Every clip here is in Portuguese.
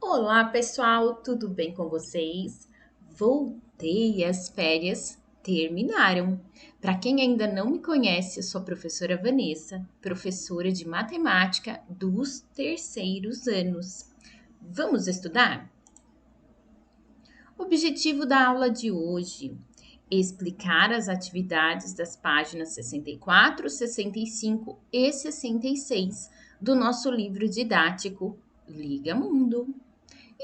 Olá, pessoal, tudo bem com vocês? Voltei e as férias terminaram. Para quem ainda não me conhece, eu sou a professora Vanessa, professora de matemática dos terceiros anos. Vamos estudar? O objetivo da aula de hoje é explicar as atividades das páginas 64, 65 e 66 do nosso livro didático Liga Mundo.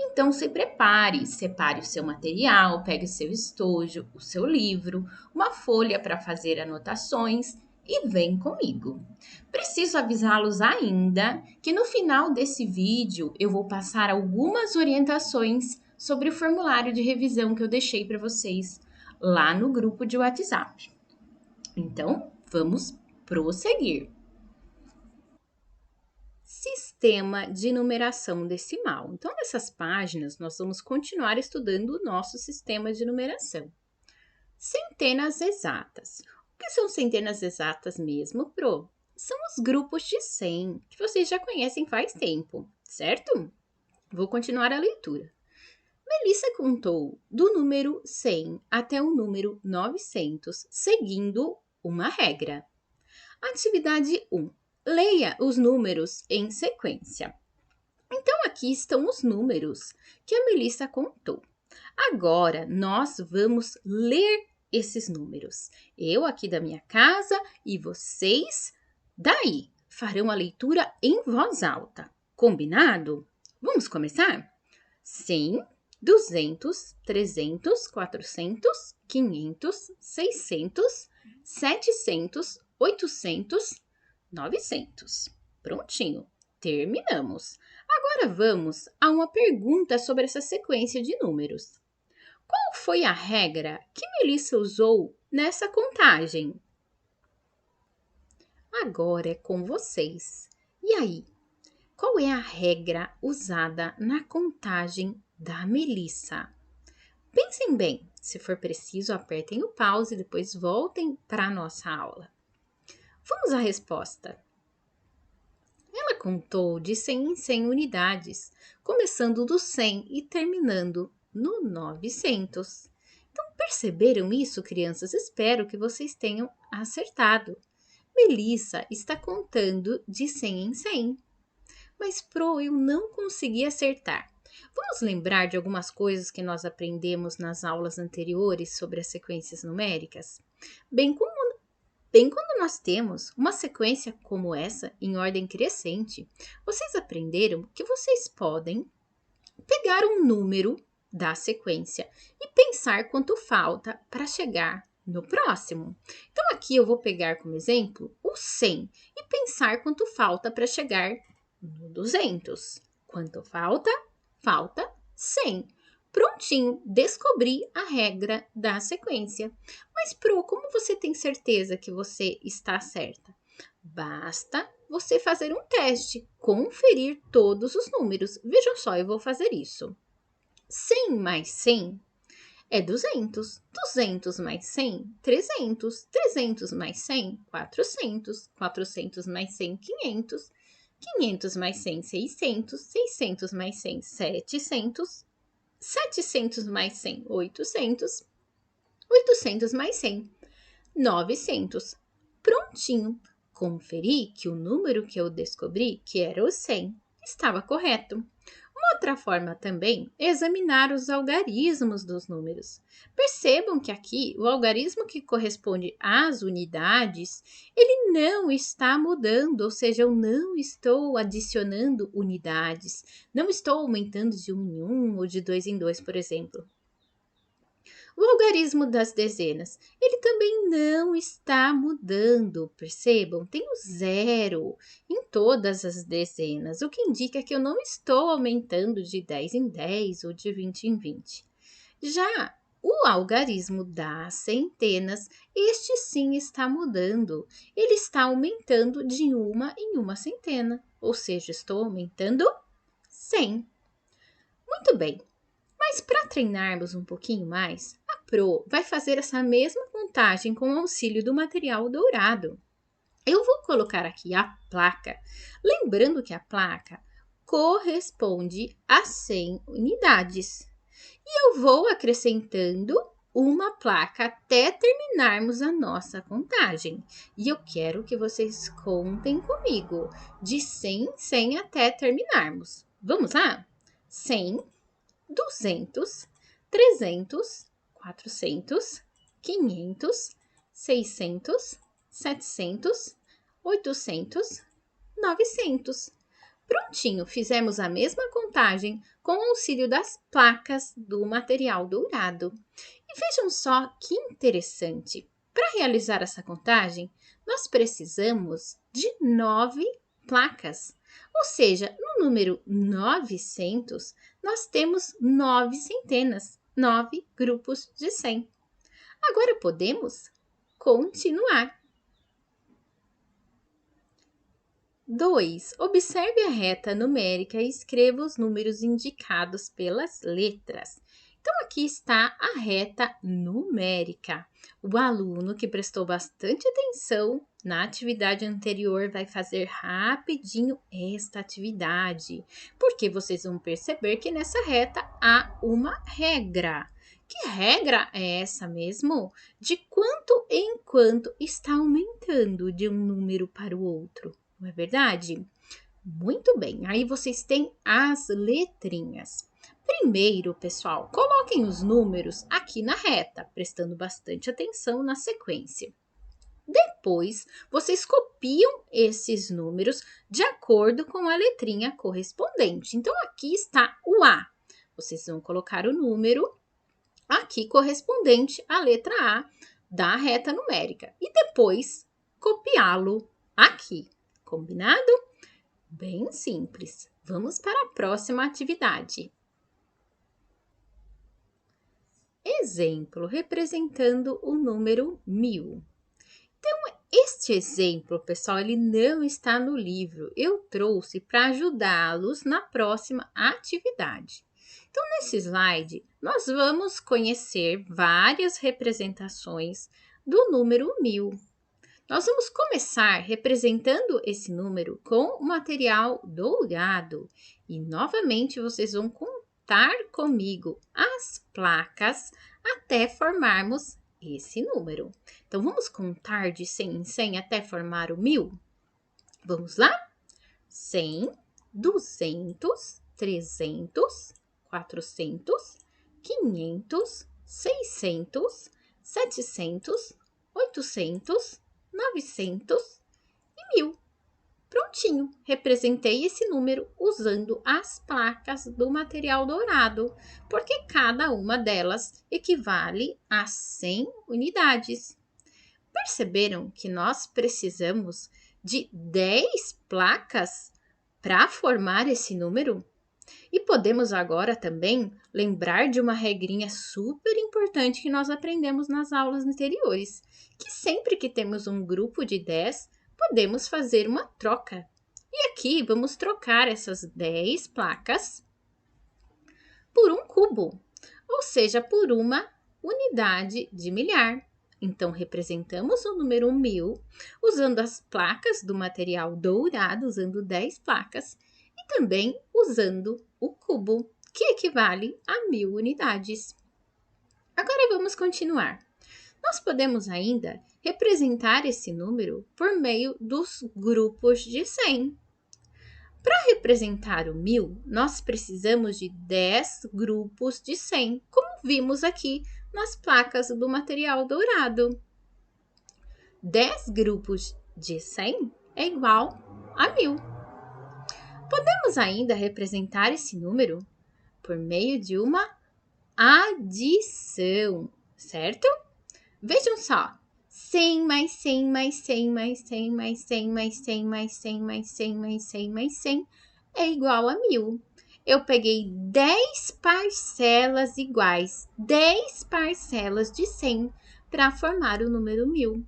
Então se prepare, separe o seu material, pegue o seu estojo, o seu livro, uma folha para fazer anotações e vem comigo. Preciso avisá-los ainda que no final desse vídeo eu vou passar algumas orientações sobre o formulário de revisão que eu deixei para vocês lá no grupo de WhatsApp. Então, vamos prosseguir. Sistema de numeração decimal. Então, nessas páginas, nós vamos continuar estudando o nosso sistema de numeração. Centenas exatas. O que são centenas exatas mesmo, Pro? São os grupos de 100, que vocês já conhecem faz tempo, certo? Vou continuar a leitura. Melissa contou do número 100 até o número 900, seguindo uma regra. Atividade 1. Leia os números em sequência. Então, aqui estão os números que a Melissa contou. Agora, nós vamos ler esses números. Eu aqui da minha casa e vocês daí farão a leitura em voz alta. Combinado? Vamos começar? 100, 200, 300, 400, 500, 600, 700, 800, 900. Prontinho, terminamos. Agora vamos a uma pergunta sobre essa sequência de números. Qual foi a regra que Melissa usou nessa contagem? Agora é com vocês. E aí, qual é a regra usada na contagem da Melissa? Pensem bem, se for preciso, apertem o pause e depois voltem para a nossa aula. Vamos à resposta. Ela contou de 100 em 100 unidades, começando do 100 e terminando no 900. Então, perceberam isso, crianças? Espero que vocês tenham acertado. Melissa está contando de 100 em 100. Mas, Pro, eu não consegui acertar. Vamos lembrar de algumas coisas que nós aprendemos nas aulas anteriores sobre as sequências numéricas? Bem, quando nós temos uma sequência como essa, em ordem crescente, vocês aprenderam que vocês podem pegar um número da sequência e pensar quanto falta para chegar no próximo. Então, aqui eu vou pegar como exemplo o 100 e pensar quanto falta para chegar no 200. Quanto falta? Falta 100. Prontinho, descobri a regra da sequência. Mas, Pro, como você tem certeza que você está certa? Basta você fazer um teste, conferir todos os números. Vejam só, eu vou fazer isso. 100 mais 100 é 200. 200 mais 100, 300. 300 mais 100, 400. 400 mais 100, 500. 500 mais 100, 600. 600 mais 100, 700. 700 mais 100, 800. 800 mais 100, 900. Prontinho. Conferi que o número que eu descobri, que era o 100, estava correto. Uma outra forma também é examinar os algarismos dos números. Percebam que aqui o algarismo que corresponde às unidades, ele não está mudando, ou seja, eu não estou adicionando unidades, não estou aumentando de 1 em 1 ou de 2 em 2, por exemplo. O algarismo das dezenas, ele também não está mudando, percebam? Tem o zero em todas as dezenas, o que indica que eu não estou aumentando de 10 em 10 ou de 20 em 20. Já o algarismo das centenas, este sim está mudando. Ele está aumentando de uma em uma centena, ou seja, estou aumentando 100. Muito bem. Mas para treinarmos um pouquinho mais, a Pro vai fazer essa mesma contagem com o auxílio do material dourado. Eu vou colocar aqui a placa, lembrando que a placa corresponde a 100 unidades. E eu vou acrescentando uma placa até terminarmos a nossa contagem. E eu quero que vocês contem comigo de 100 em 100 até terminarmos. Vamos lá? 100, 200, 300, 400, 500, 600, 700, 800, 900. Prontinho, fizemos a mesma contagem com o auxílio das placas do material dourado. E vejam só que interessante. Para realizar essa contagem, nós precisamos de 9 placas. Ou seja, no número 900, nós temos 9 centenas, 9 grupos de 100. Agora podemos continuar. 2. Observe a reta numérica e escreva os números indicados pelas letras. Então, aqui está a reta numérica. O aluno que prestou bastante atenção na atividade anterior vai fazer rapidinho esta atividade, porque vocês vão perceber que nessa reta há uma regra. Que regra é essa mesmo? De quanto em quanto está aumentando de um número para o outro. Não é verdade? Muito bem, aí vocês têm as letrinhas. Primeiro, pessoal, coloquem os números aqui na reta, prestando bastante atenção na sequência. Depois, vocês copiam esses números de acordo com a letrinha correspondente. Então, aqui está o A. Vocês vão colocar o número aqui correspondente à letra A da reta numérica e depois copiá-lo aqui. Combinado? Bem simples. Vamos para a próxima atividade. Exemplo representando o número 1000. Então, este exemplo, pessoal, ele não está no livro. Eu trouxe para ajudá-los na próxima atividade. Então, nesse slide, nós vamos conhecer várias representações do número 1000. Nós vamos começar representando esse número com o material dourado. E, novamente, vocês vão contar comigo as placas até formarmos esse número. Então, vamos contar de 100 em 100 até formar o 1000? Vamos lá? 100, 200, 300, 400, 500, 600, 700, 800, 900 e 1000. Prontinho, representei esse número usando as placas do material dourado, porque cada uma delas equivale a 100 unidades. Perceberam que nós precisamos de 10 placas para formar esse número? E podemos agora também lembrar de uma regrinha super importante que nós aprendemos nas aulas anteriores, que sempre que temos um grupo de 10, podemos fazer uma troca. E aqui vamos trocar essas 10 placas por um cubo, ou seja, por uma unidade de milhar. Então, representamos o número 1000 usando as placas do material dourado, usando 10 placas, e também usando o cubo, que equivale a 1000 unidades. Agora vamos continuar. Nós podemos ainda representar esse número por meio dos grupos de 100. Para representar o 1000, nós precisamos de 10 grupos de 100, como vimos aqui nas placas do material dourado. 10 grupos de 100 é igual a 1000. Podemos ainda representar esse número por meio de uma adição, certo? Vejam só, 100 mais 100 mais 100 mais 100 mais 100 mais 100 mais 100 mais 100 mais 100 mais 100 é igual a 1000. Eu peguei 10 parcelas iguais, 10 parcelas de 100 para formar o número 1000.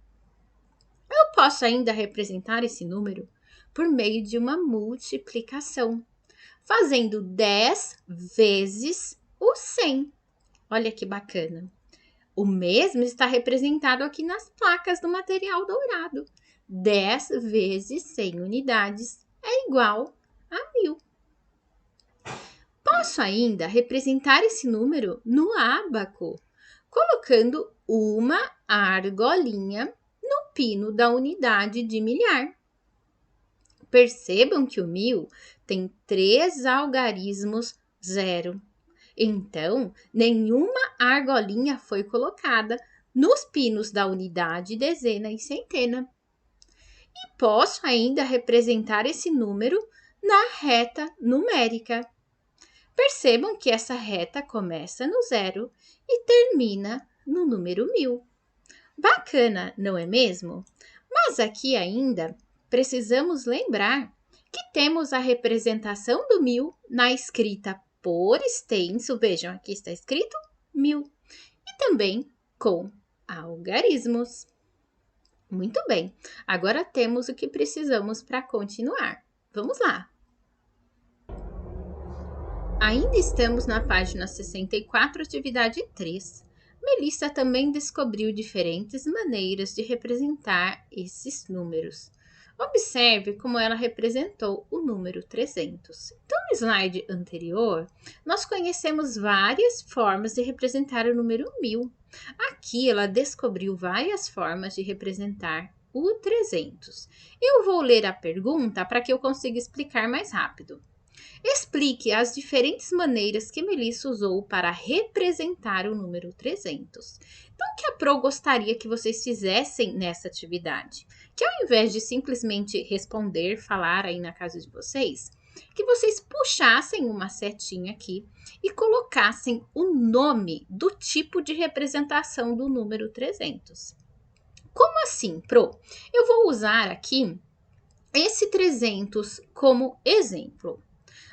Eu posso ainda representar esse número por meio de uma multiplicação, fazendo 10 vezes o 100. Olha que bacana. O mesmo está representado aqui nas placas do material dourado. 10 vezes 100 unidades é igual a 1000. Posso ainda representar esse número no ábaco, colocando uma argolinha no pino da unidade de milhar. Percebam que o 1000 tem 3 algarismos 0. Então, nenhuma argolinha foi colocada nos pinos da unidade, dezena e centena. E posso ainda representar esse número na reta numérica. Percebam que essa reta começa no 0 e termina no número 1000. Bacana, não é mesmo? Mas aqui ainda precisamos lembrar que temos a representação do 1000 na escrita por extenso, vejam, aqui está escrito 1000, e também com algarismos. Muito bem, agora temos o que precisamos para continuar. Vamos lá! Ainda estamos na página 64, atividade 3. Melissa também descobriu diferentes maneiras de representar esses números. Observe como ela representou o número 300. Então, no slide anterior, nós conhecemos várias formas de representar o número 1000. Aqui, ela descobriu várias formas de representar o 300. Eu vou ler a pergunta para que eu consiga explicar mais rápido. Explique as diferentes maneiras que Melissa usou para representar o número 300. Então, o que a Pro gostaria que vocês fizessem nessa atividade? Que ao invés de simplesmente responder, falar aí na casa de vocês, que vocês puxassem uma setinha aqui e colocassem o nome do tipo de representação do número 300. Como assim, Pro? Eu vou usar aqui esse 300 como exemplo.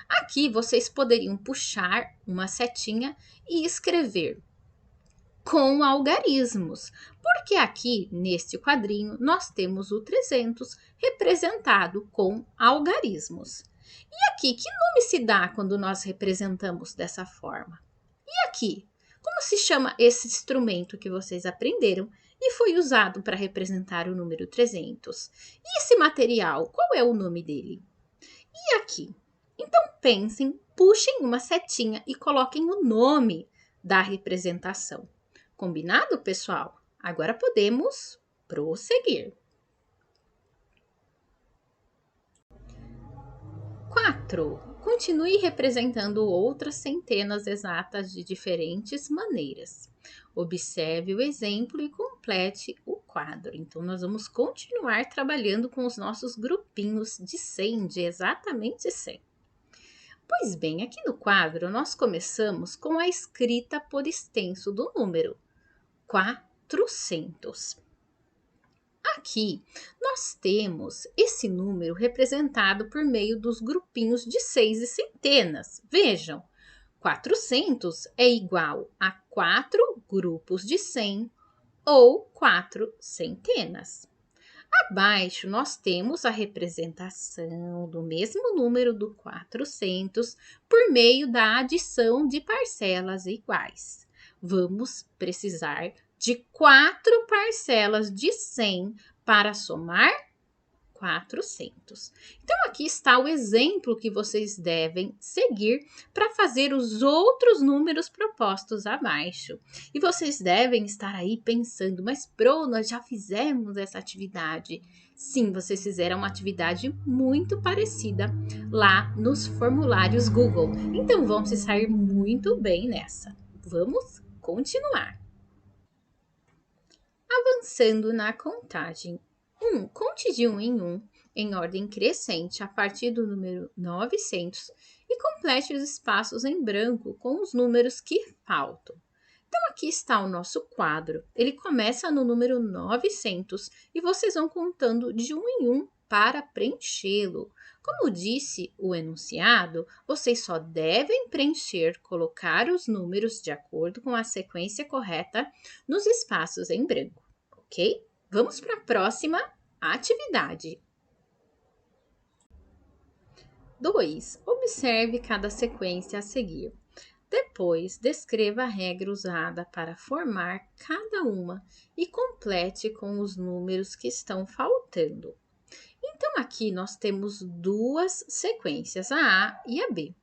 Aqui vocês poderiam puxar uma setinha e escrever com algarismos, porque aqui neste quadrinho nós temos o 300 representado com algarismos. E aqui, que nome se dá quando nós representamos dessa forma? E aqui, como se chama esse instrumento que vocês aprenderam e foi usado para representar o número 300? E esse material, qual é o nome dele? E aqui? Então pensem, puxem uma setinha e coloquem o nome da representação. Combinado, pessoal? Agora podemos prosseguir. 4. Continue representando outras centenas exatas de diferentes maneiras. Observe o exemplo e complete o quadro. Então, nós vamos continuar trabalhando com os nossos grupinhos de 100, de exatamente 100. Pois bem, aqui no quadro nós começamos com a escrita por extenso do número 400. Aqui nós temos esse número representado por meio dos grupinhos de 6 e centenas. Vejam, 400 é igual a 4 grupos de 100 ou 4 centenas. Abaixo, nós temos a representação do mesmo número do 400 por meio da adição de parcelas iguais. Vamos precisar de 4 parcelas de 100 para somar 400. Então, aqui está o exemplo que vocês devem seguir para fazer os outros números propostos abaixo. E vocês devem estar aí pensando, mas Pro, nós já fizemos essa atividade. Sim, vocês fizeram uma atividade muito parecida lá nos formulários Google. Então, vão se sair muito bem nessa. Vamos continuar. Avançando na contagem. Conte de 1 em ordem crescente a partir do número 900 e complete os espaços em branco com os números que faltam. Então, aqui está o nosso quadro. Ele começa no número 900 e vocês vão contando de 1 em 1 para preenchê-lo. Como disse o enunciado, vocês só devem preencher, colocar os números de acordo com a sequência correta nos espaços em branco, ok? Vamos para a próxima atividade. 2. Observe cada sequência a seguir. Depois, descreva a regra usada para formar cada uma e complete com os números que estão faltando. Então, aqui nós temos duas sequências, a A e a B.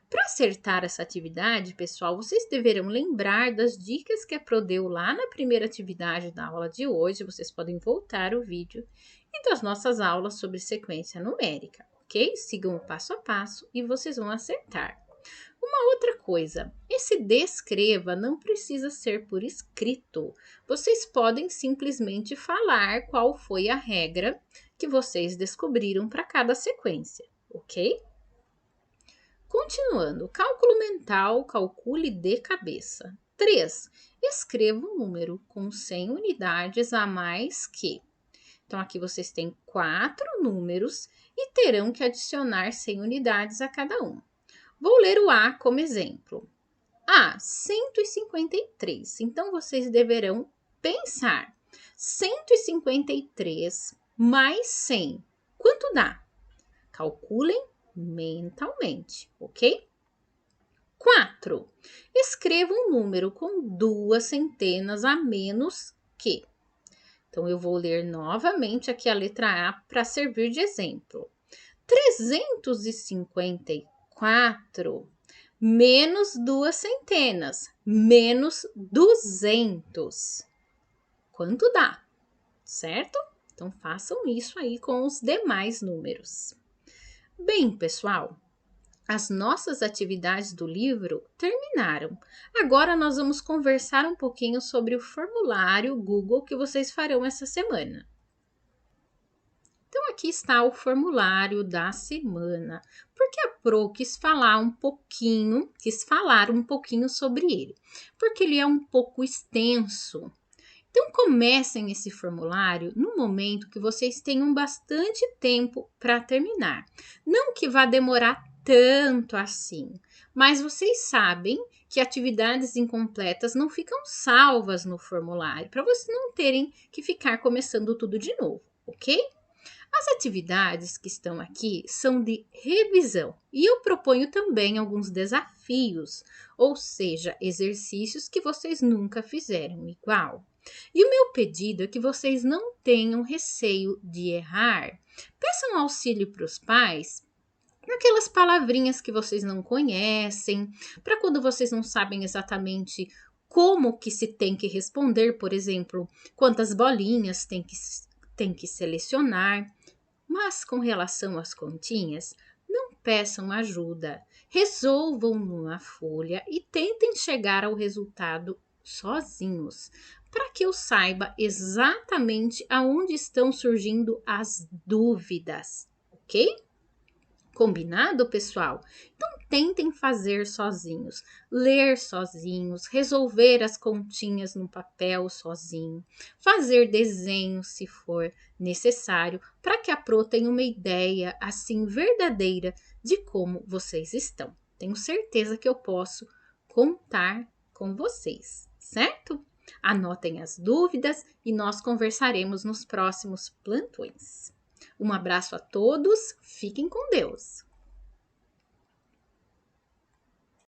Para acertar essa atividade, pessoal, vocês deverão lembrar das dicas que a Pro deu lá na primeira atividade da aula de hoje. Vocês podem voltar o vídeo e das nossas aulas sobre sequência numérica, ok? Sigam o passo a passo e vocês vão acertar. Uma outra coisa, esse descreva não precisa ser por escrito. Vocês podem simplesmente falar qual foi a regra que vocês descobriram para cada sequência, ok? Continuando, cálculo mental, calcule de cabeça. 3. Escreva um número com 100 unidades a mais que. Então, aqui vocês têm 4 números e terão que adicionar 100 unidades a cada um. Vou ler o A como exemplo. A, 153. Então, vocês deverão pensar. 153 mais 100. Quanto dá? Calculem mentalmente, ok? 4. Escreva um número com 2 centenas a menos que. Então, eu vou ler novamente aqui a letra A para servir de exemplo. 354 menos 2 centenas, menos 200. Quanto dá? Certo? Então, façam isso aí com os demais números. Bem, pessoal, as nossas atividades do livro terminaram. Agora nós vamos conversar um pouquinho sobre o formulário Google que vocês farão essa semana. Então, aqui está o formulário da semana, porque a Pro quis falar um pouquinho sobre ele, porque ele é um pouco extenso. Então, comecem esse formulário no momento que vocês tenham bastante tempo para terminar. Não que vá demorar tanto assim, mas vocês sabem que atividades incompletas não ficam salvas no formulário, para vocês não terem que ficar começando tudo de novo, ok? As atividades que estão aqui são de revisão e eu proponho também alguns desafios, ou seja, exercícios que vocês nunca fizeram igual. E o meu pedido é que vocês não tenham receio de errar. Peçam auxílio para os pais naquelas palavrinhas que vocês não conhecem, para quando vocês não sabem exatamente como que se tem que responder, por exemplo, quantas bolinhas tem que selecionar. Mas com relação às continhas, não peçam ajuda. Resolvam numa folha e tentem chegar ao resultado sozinhos, para que eu saiba exatamente aonde estão surgindo as dúvidas, ok? Combinado, pessoal? Então, tentem fazer sozinhos, ler sozinhos, resolver as continhas no papel sozinho, fazer desenhos se for necessário, para que a Pro tenha uma ideia assim verdadeira de como vocês estão. Tenho certeza que eu posso contar com vocês, certo? Anotem as dúvidas e nós conversaremos nos próximos plantões. Um abraço a todos, fiquem com Deus!